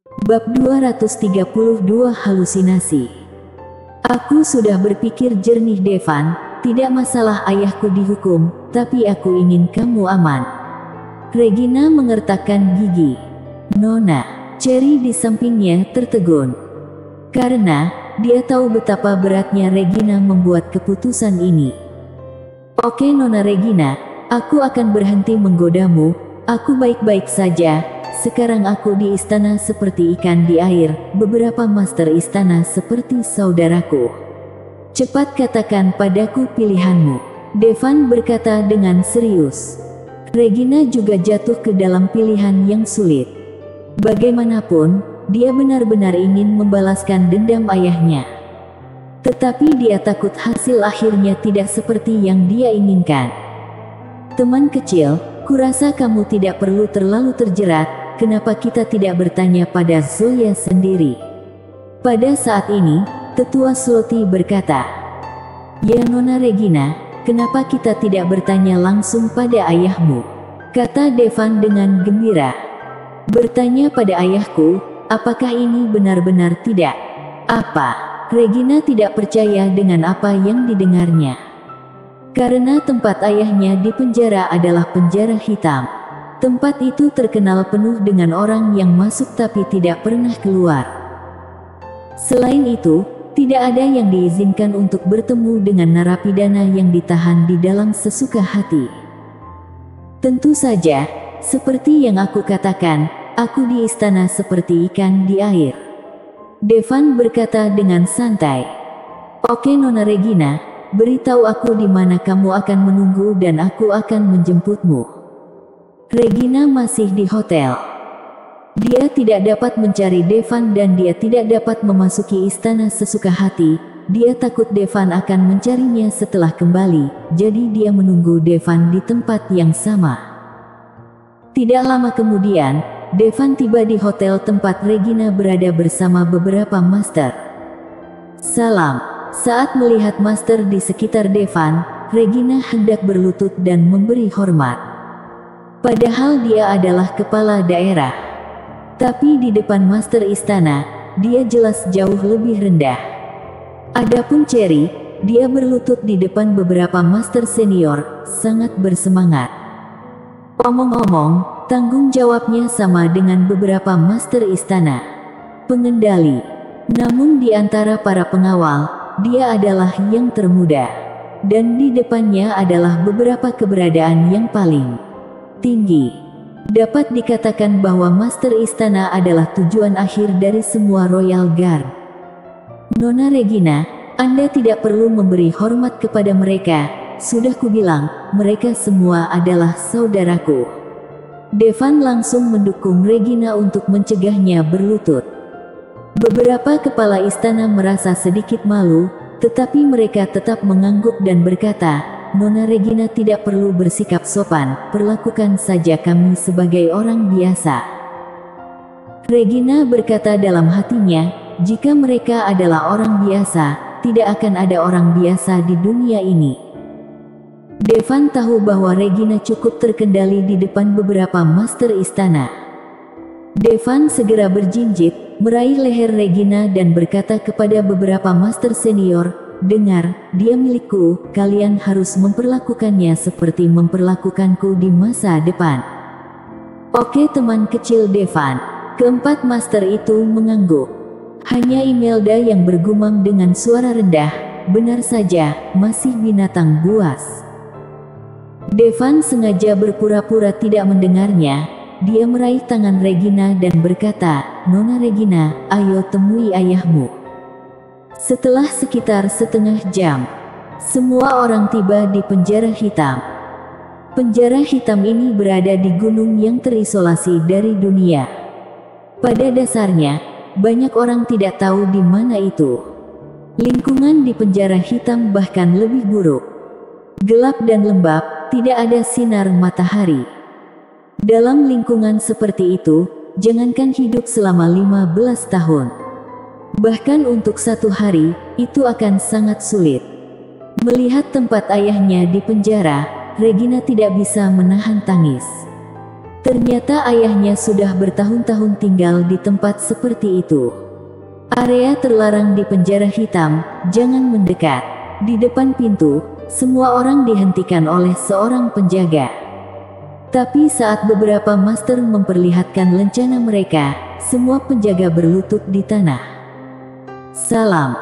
Bab 232 Halusinasi. Aku sudah berpikir jernih Devan, tidak masalah ayahku dihukum, tapi aku ingin kamu aman. Regina mengertakkan gigi. Nona, Cherry di sampingnya tertegun. Karena, dia tahu betapa beratnya Regina membuat keputusan ini. Oke Nona Regina, aku akan berhenti menggodamu, aku baik-baik saja. Sekarang aku di istana seperti ikan di air, beberapa master istana seperti saudaraku. Cepat katakan padaku pilihanmu. Devan berkata dengan serius. Regina juga jatuh ke dalam pilihan yang sulit. Bagaimanapun, dia benar-benar ingin membalaskan dendam ayahnya. Tetapi dia takut hasil akhirnya tidak seperti yang dia inginkan. Teman kecil, kurasa kamu tidak perlu terlalu terjerat. Kenapa kita tidak bertanya pada Zoya sendiri? Pada saat ini, Tetua Slotty berkata, "Ya Nona Regina, kenapa kita tidak bertanya langsung pada ayahmu?" Kata Devan dengan gembira. "Bertanya pada ayahku, apakah ini benar-benar tidak?" Apa? Regina tidak percaya dengan apa yang didengarnya. Karena tempat ayahnya di penjara adalah penjara hitam. Tempat itu terkenal penuh dengan orang yang masuk tapi tidak pernah keluar. Selain itu, tidak ada yang diizinkan untuk bertemu dengan narapidana yang ditahan di dalam sesuka hati. Tentu saja, seperti yang aku katakan, aku di istana seperti ikan di air. Devan berkata dengan santai. Oke Nona Regina, beritahu aku di mana kamu akan menunggu dan aku akan menjemputmu. Regina masih di hotel. Dia tidak dapat mencari Devan dan dia tidak dapat memasuki istana sesuka hati. Dia takut Devan akan mencarinya setelah kembali, jadi dia menunggu Devan di tempat yang sama. Tidak lama kemudian, Devan tiba di hotel tempat Regina berada bersama beberapa master. Salam. Saat melihat master di sekitar Devan, Regina hendak berlutut dan memberi hormat. Padahal dia adalah kepala daerah. Tapi di depan master istana, dia jelas jauh lebih rendah. Adapun Cherry, dia berlutut di depan beberapa master senior, sangat bersemangat. Omong-omong, tanggung jawabnya sama dengan beberapa master istana. Pengendali. Namun di antara para pengawal, dia adalah yang termuda. Dan di depannya adalah beberapa keberadaan yang paling tinggi. Dapat dikatakan bahwa master istana adalah tujuan akhir dari semua Royal Guard. Nona Regina, Anda tidak perlu memberi hormat kepada mereka. Sudah kubilang, mereka semua adalah saudaraku. Devan langsung mendukung Regina untuk mencegahnya berlutut. Beberapa kepala istana merasa sedikit malu, tetapi mereka tetap mengangguk dan berkata, Nona Regina tidak perlu bersikap sopan, perlakukan saja kami sebagai orang biasa. Regina berkata dalam hatinya, jika mereka adalah orang biasa, tidak akan ada orang biasa di dunia ini. Devan tahu bahwa Regina cukup terkendali di depan beberapa master istana. Devan segera berjinjit, meraih leher Regina dan berkata kepada beberapa master senior, dengar, dia milikku, kalian harus memperlakukannya seperti memperlakukanku di masa depan. Oke teman kecil Devan. Keempat master itu mengangguk. Hanya Imelda yang bergumam dengan suara rendah, benar saja, masih binatang buas. Devan sengaja berpura-pura tidak mendengarnya. Dia meraih tangan Regina dan berkata, Nona Regina, ayo temui ayahmu. Setelah sekitar setengah jam, semua orang tiba di penjara hitam. Penjara hitam ini berada di gunung yang terisolasi dari dunia. Pada dasarnya, banyak orang tidak tahu di mana itu. Lingkungan di penjara hitam bahkan lebih buruk. Gelap dan lembab, tidak ada sinar matahari. Dalam lingkungan seperti itu, jangankan hidup selama 15 tahun. Bahkan untuk satu hari, itu akan sangat sulit. Melihat tempat ayahnya di penjara, Regina tidak bisa menahan tangis. Ternyata ayahnya sudah bertahun-tahun tinggal di tempat seperti itu. Area terlarang di penjara hitam, jangan mendekat. Di depan pintu, semua orang dihentikan oleh seorang penjaga. Tapi saat beberapa master memperlihatkan lencana mereka, semua penjaga berlutut di tanah. Salam.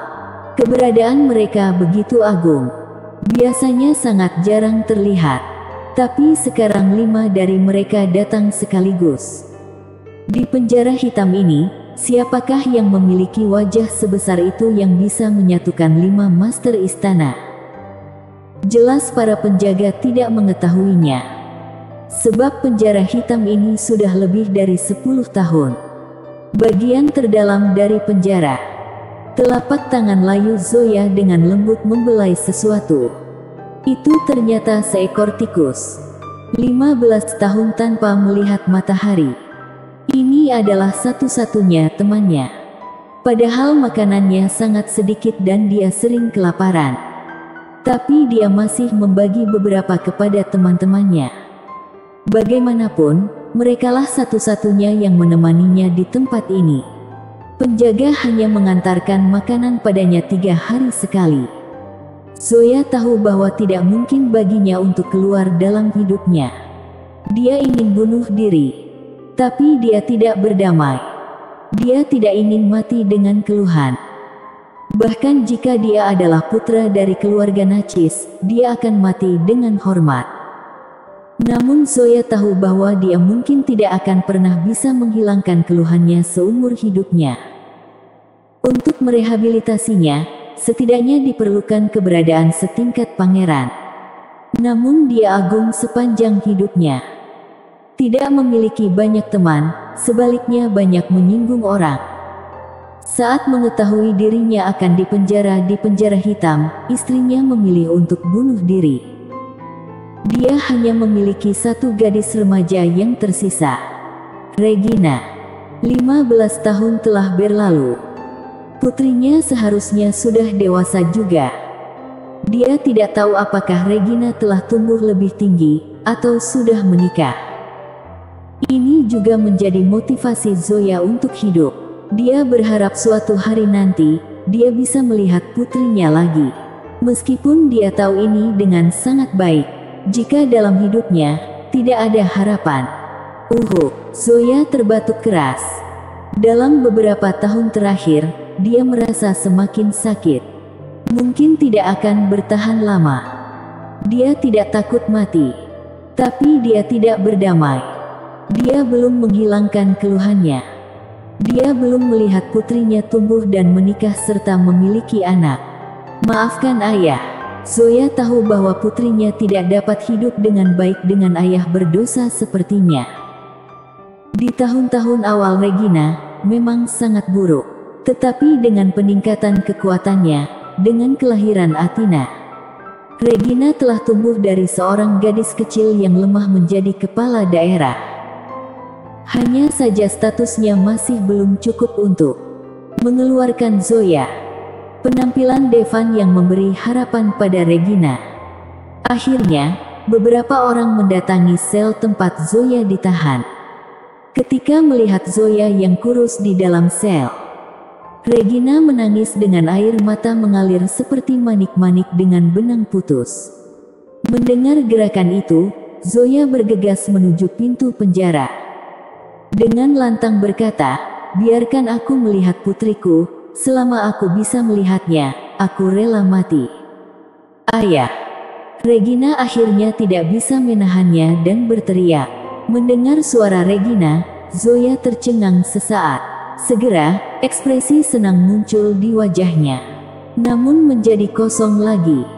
Keberadaan mereka begitu agung. Biasanya sangat jarang terlihat. Tapi sekarang 5 dari mereka datang sekaligus. Di penjara hitam ini, siapakah yang memiliki wajah sebesar itu yang bisa menyatukan 5 master istana? Jelas para penjaga tidak mengetahuinya. Sebab penjara hitam ini sudah lebih dari 10 tahun. Bagian terdalam dari penjara. Telapak tangan layu Zoya dengan lembut membelai sesuatu. Itu ternyata seekor tikus. 15 tahun tanpa melihat matahari. Ini adalah satu-satunya temannya. Padahal makanannya sangat sedikit dan dia sering kelaparan. Tapi dia masih membagi beberapa kepada teman-temannya. Bagaimanapun, merekalah satu-satunya yang menemaninya di tempat ini. Penjaga hanya mengantarkan makanan padanya 3 hari sekali. Zoya tahu bahwa tidak mungkin baginya untuk keluar dalam hidupnya. Dia ingin bunuh diri. Tapi dia tidak berdamai. Dia tidak ingin mati dengan keluhan. Bahkan jika dia adalah putra dari keluarga najis, dia akan mati dengan hormat. Namun Zoya tahu bahwa dia mungkin tidak akan pernah bisa menghilangkan keluhannya seumur hidupnya. Untuk merehabilitasinya, setidaknya diperlukan keberadaan setingkat pangeran. Namun dia agung sepanjang hidupnya. Tidak memiliki banyak teman, sebaliknya banyak menyinggung orang. Saat mengetahui dirinya akan dipenjara di penjara hitam, istrinya memilih untuk bunuh diri. Dia hanya memiliki satu gadis remaja yang tersisa. Regina. 15 tahun telah berlalu. Putrinya seharusnya sudah dewasa juga. Dia tidak tahu apakah Regina telah tumbuh lebih tinggi, atau sudah menikah. Ini juga menjadi motivasi Zoya untuk hidup. Dia berharap suatu hari nanti, dia bisa melihat putrinya lagi. Meskipun dia tahu ini dengan sangat baik. Jika dalam hidupnya, tidak ada harapan. Zoya terbatuk keras. Dalam beberapa tahun terakhir, dia merasa semakin sakit. Mungkin tidak akan bertahan lama. Dia tidak takut mati. Tapi dia tidak berdamai. Dia belum menghilangkan keluhannya. Dia belum melihat putrinya tumbuh dan menikah serta memiliki anak. Maafkan ayah. Zoya tahu bahwa putrinya tidak dapat hidup dengan baik dengan ayah berdosa sepertinya. Di tahun-tahun awal Regina memang sangat buruk. Tetapi dengan peningkatan kekuatannya, dengan kelahiran Athena, Regina telah tumbuh dari seorang gadis kecil yang lemah menjadi kepala daerah. Hanya saja statusnya masih belum cukup untuk mengeluarkan Zoya. Penampilan Devan yang memberi harapan pada Regina. Akhirnya, beberapa orang mendatangi sel tempat Zoya ditahan. Ketika melihat Zoya yang kurus di dalam sel, Regina menangis dengan air mata mengalir seperti manik-manik dengan benang putus. Mendengar gerakan itu, Zoya bergegas menuju pintu penjara. Dengan lantang berkata, "Biarkan aku melihat putriku. Selama aku bisa melihatnya, aku rela mati." Ayah. Regina akhirnya tidak bisa menahannya dan berteriak. Mendengar suara Regina, Zoya tercengang sesaat. Segera, ekspresi senang muncul di wajahnya. Namun menjadi kosong lagi.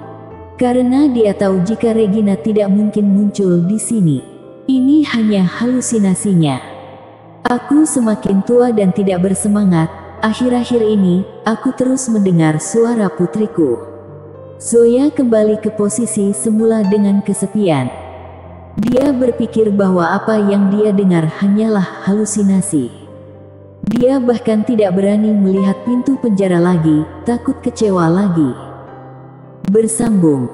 Karena dia tahu jika Regina tidak mungkin muncul di sini. Ini hanya halusinasinya. Aku semakin tua dan tidak bersemangat. Akhir-akhir ini, aku terus mendengar suara putriku. Zoya kembali ke posisi semula dengan kesepian. Dia berpikir bahwa apa yang dia dengar hanyalah halusinasi. Dia bahkan tidak berani melihat pintu penjara lagi, takut kecewa lagi. Bersambung.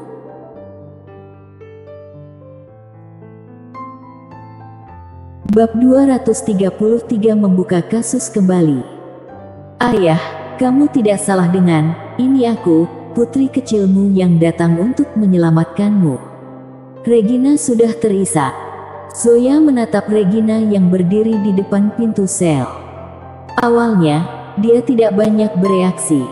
Bab 233 membuka kasus kembali. Ayah, kamu tidak salah ini aku, putri kecilmu yang datang untuk menyelamatkanmu. Regina sudah terisak. Zoya menatap Regina yang berdiri di depan pintu sel. Awalnya, dia tidak banyak bereaksi.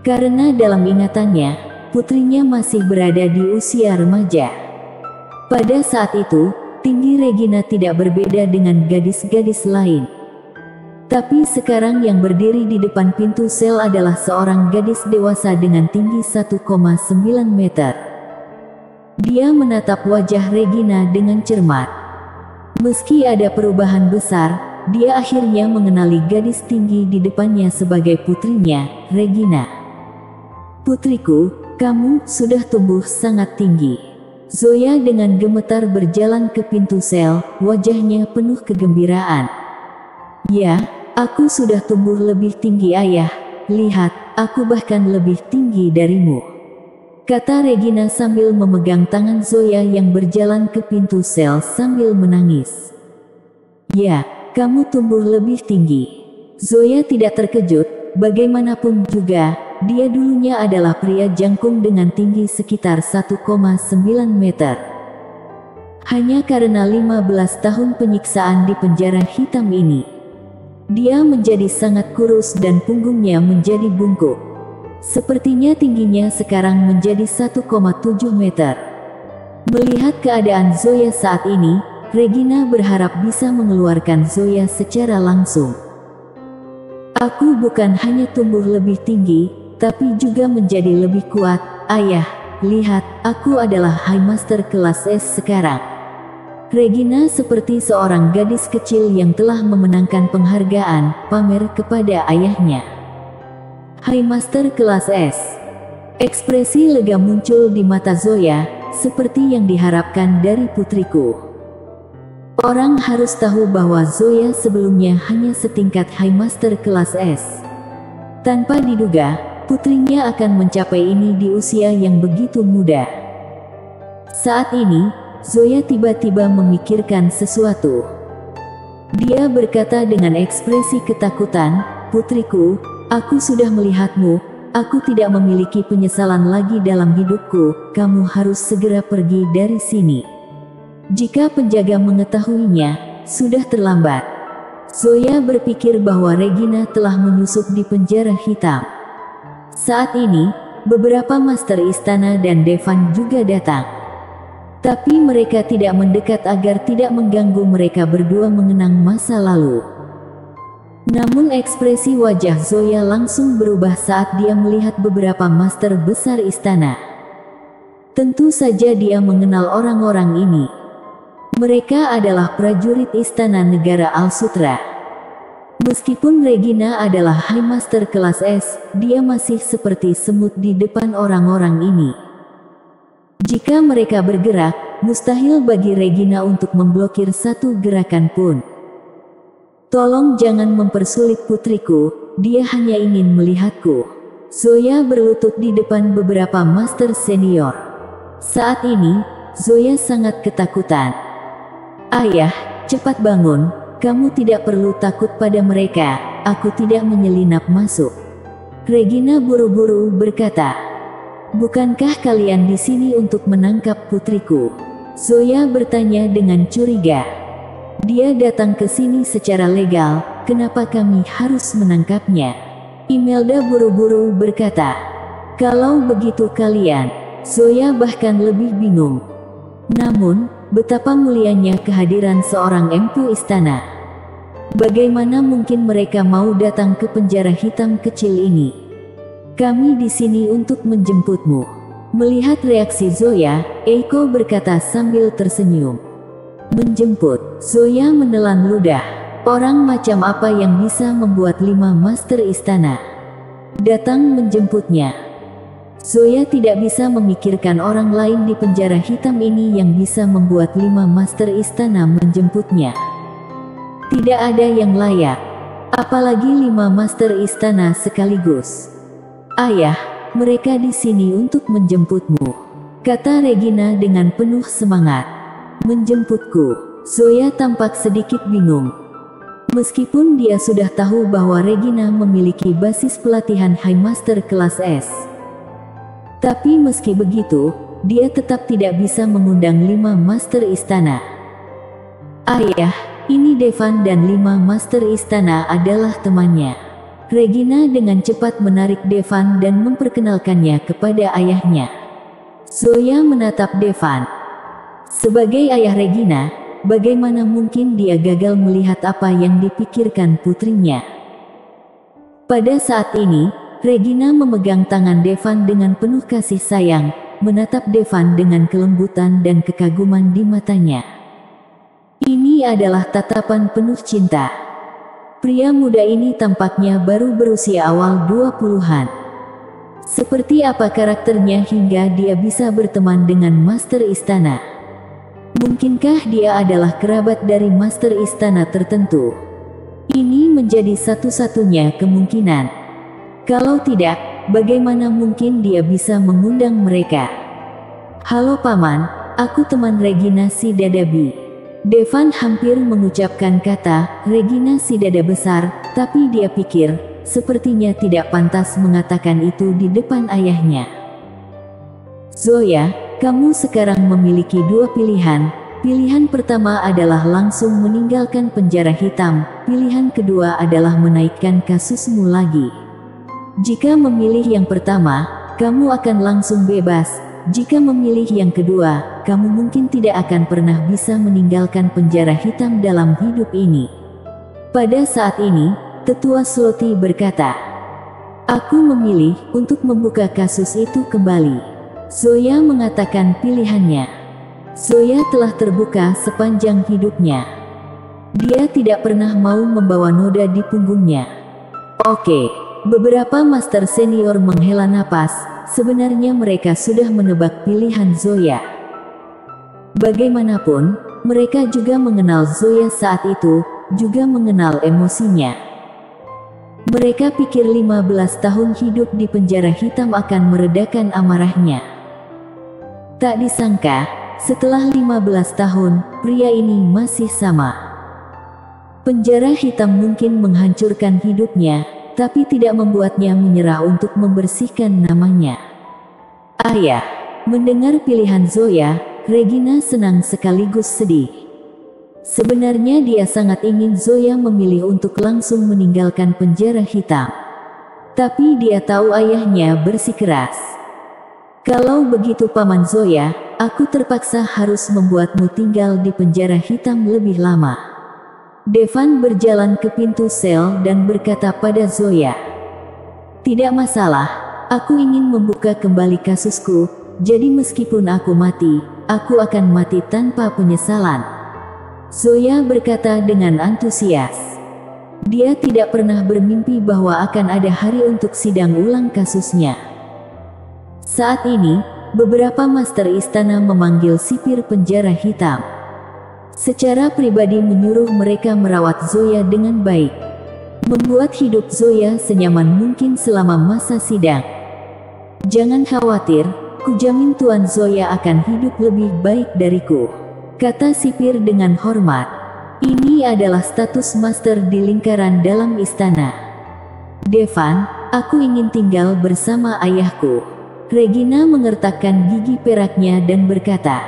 Karena dalam ingatannya, putrinya masih berada di usia remaja. Pada saat itu, tinggi Regina tidak berbeda dengan gadis-gadis lain. Tapi sekarang yang berdiri di depan pintu sel adalah seorang gadis dewasa dengan tinggi 1,9 meter. Dia menatap wajah Regina dengan cermat. Meski ada perubahan besar, dia akhirnya mengenali gadis tinggi di depannya sebagai putrinya, Regina. Putriku, kamu sudah tumbuh sangat tinggi. Zoya dengan gemetar berjalan ke pintu sel, wajahnya penuh kegembiraan. Ya, aku sudah tumbuh lebih tinggi ayah, lihat, aku bahkan lebih tinggi darimu, kata Regina sambil memegang tangan Zoya yang berjalan ke pintu sel sambil menangis. Ya, kamu tumbuh lebih tinggi. Zoya tidak terkejut, bagaimanapun juga, dia dulunya adalah pria jangkung dengan tinggi sekitar 1,9 meter. Hanya karena 15 tahun penyiksaan di penjara hitam ini, dia menjadi sangat kurus dan punggungnya menjadi bungkuk. Sepertinya tingginya sekarang menjadi 1,7 meter. Melihat keadaan Zoya saat ini, Regina berharap bisa mengeluarkan Zoya secara langsung. Aku bukan hanya tumbuh lebih tinggi, tapi juga menjadi lebih kuat, ayah. Lihat, aku adalah High Master kelas S sekarang. Regina seperti seorang gadis kecil yang telah memenangkan penghargaan, pamer kepada ayahnya. High Master kelas S. Ekspresi lega muncul di mata Zoya, seperti yang diharapkan dari putriku. Orang harus tahu bahwa Zoya sebelumnya hanya setingkat High Master kelas S. Tanpa diduga, putrinya akan mencapai ini di usia yang begitu muda. Saat ini, Zoya tiba-tiba memikirkan sesuatu. Dia berkata dengan ekspresi ketakutan, "Putriku, aku sudah melihatmu, aku tidak memiliki penyesalan lagi dalam hidupku, kamu harus segera pergi dari sini. Jika penjaga mengetahuinya, sudah terlambat." Zoya berpikir bahwa Regina telah menyusup di penjara hitam. Saat ini, beberapa master istana dan Devan juga datang. Tapi mereka tidak mendekat agar tidak mengganggu mereka berdua mengenang masa lalu. Namun ekspresi wajah Zoya langsung berubah saat dia melihat beberapa master besar istana. Tentu saja dia mengenal orang-orang ini. Mereka adalah prajurit istana negara Al-Sutra. Meskipun Regina adalah High Master kelas S, dia masih seperti semut di depan orang-orang ini. Jika mereka bergerak, mustahil bagi Regina untuk memblokir satu gerakan pun. Tolong jangan mempersulit putriku, dia hanya ingin melihatku. Zoya berlutut di depan beberapa master senior. Saat ini, Zoya sangat ketakutan. Ayah, cepat bangun. Kamu tidak perlu takut pada mereka, aku tidak menyelinap masuk. Regina buru-buru berkata. Bukankah kalian di sini untuk menangkap putriku? Zoya bertanya dengan curiga. Dia datang ke sini secara legal, kenapa kami harus menangkapnya? Imelda buru-buru berkata. Kalau begitu kalian, Zoya bahkan lebih bingung. Namun, betapa mulianya kehadiran seorang empu istana. Bagaimana mungkin mereka mau datang ke penjara hitam kecil ini? Kami di sini untuk menjemputmu. Melihat reaksi Zoya, Eiko berkata sambil tersenyum. Menjemput? Zoya menelan ludah. Orang macam apa yang bisa membuat 5 master istana datang menjemputnya? Zoya tidak bisa memikirkan orang lain di penjara hitam ini yang bisa membuat 5 master istana menjemputnya. Tidak ada yang layak. Apalagi 5 master istana sekaligus. Ayah, mereka di sini untuk menjemputmu, kata Regina dengan penuh semangat. Menjemputku? Zoya tampak sedikit bingung. Meskipun dia sudah tahu bahwa Regina memiliki basis pelatihan High Master kelas S. Tapi meski begitu, dia tetap tidak bisa mengundang 5 Master Istana. Ayah, ini Devan dan 5 Master Istana adalah temannya. Regina dengan cepat menarik Devan dan memperkenalkannya kepada ayahnya. Zoya menatap Devan. Sebagai ayah Regina, bagaimana mungkin dia gagal melihat apa yang dipikirkan putrinya? Pada saat ini, Regina memegang tangan Devan dengan penuh kasih sayang, menatap Devan dengan kelembutan dan kekaguman di matanya. Ini adalah tatapan penuh cinta. Pria muda ini tampaknya baru berusia awal 20-an. Seperti apa karakternya hingga dia bisa berteman dengan Master Istana? Mungkinkah dia adalah kerabat dari Master Istana tertentu? Ini menjadi satu-satunya kemungkinan. Kalau tidak, bagaimana mungkin dia bisa mengundang mereka? Halo Paman, aku teman Regina si Dada Bi. Devan hampir mengucapkan kata Regina si Dada Besar, tapi dia pikir, sepertinya tidak pantas mengatakan itu di depan ayahnya. Zoya, kamu sekarang memiliki 2 pilihan. Pilihan pertama adalah langsung meninggalkan penjara hitam. Pilihan kedua adalah menaikkan kasusmu lagi. Jika memilih yang pertama, kamu akan langsung bebas. Jika memilih yang kedua, kamu mungkin tidak akan pernah bisa meninggalkan penjara hitam dalam hidup ini. Pada saat ini, Tetua Sloti berkata, "Aku memilih untuk membuka kasus itu kembali." Zoya mengatakan pilihannya. Zoya telah terbuka sepanjang hidupnya. Dia tidak pernah mau membawa noda di punggungnya. Oke, beberapa master senior menghela napas, sebenarnya mereka sudah menebak pilihan Zoya. Bagaimanapun, mereka juga mengenal Zoya saat itu, juga mengenal emosinya. Mereka pikir 15 tahun hidup di penjara hitam akan meredakan amarahnya. Tak disangka, setelah 15 tahun, pria ini masih sama. Penjara hitam mungkin menghancurkan hidupnya, tapi tidak membuatnya menyerah untuk membersihkan namanya. Ayah, mendengar pilihan Zoya, Regina senang sekaligus sedih. Sebenarnya dia sangat ingin Zoya memilih untuk langsung meninggalkan penjara hitam. Tapi dia tahu ayahnya bersikeras. Kalau begitu Paman Zoya, aku terpaksa harus membuatmu tinggal di penjara hitam lebih lama. Devan berjalan ke pintu sel dan berkata pada Zoya, "Tidak masalah, aku ingin membuka kembali kasusku, jadi meskipun aku mati, aku akan mati tanpa penyesalan." Zoya berkata dengan antusias. Dia tidak pernah bermimpi bahwa akan ada hari untuk sidang ulang kasusnya. Saat ini, beberapa master istana memanggil sipir penjara hitam. Secara pribadi menyuruh mereka merawat Zoya dengan baik. Membuat hidup Zoya senyaman mungkin selama masa sidang. "Jangan khawatir, kujamin Tuan Zoya akan hidup lebih baik dariku," kata sipir dengan hormat. Ini adalah status master di lingkaran dalam istana. "Devan, aku ingin tinggal bersama ayahku." Regina mengertakkan gigi peraknya dan berkata.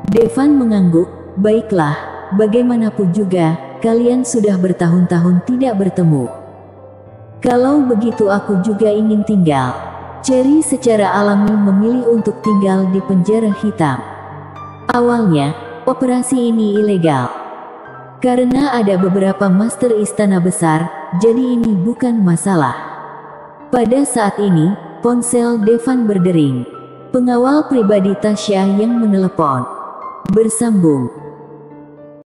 Devan mengangguk, "Baiklah, bagaimanapun juga, kalian sudah bertahun-tahun tidak bertemu. Kalau begitu aku juga ingin tinggal." Cherry secara alami memilih untuk tinggal di penjara hitam. Awalnya, operasi ini ilegal. Karena ada beberapa master istana besar, jadi ini bukan masalah. Pada saat ini, ponsel Devan berdering. Pengawal pribadi Tasya yang menelepon. Bersambung.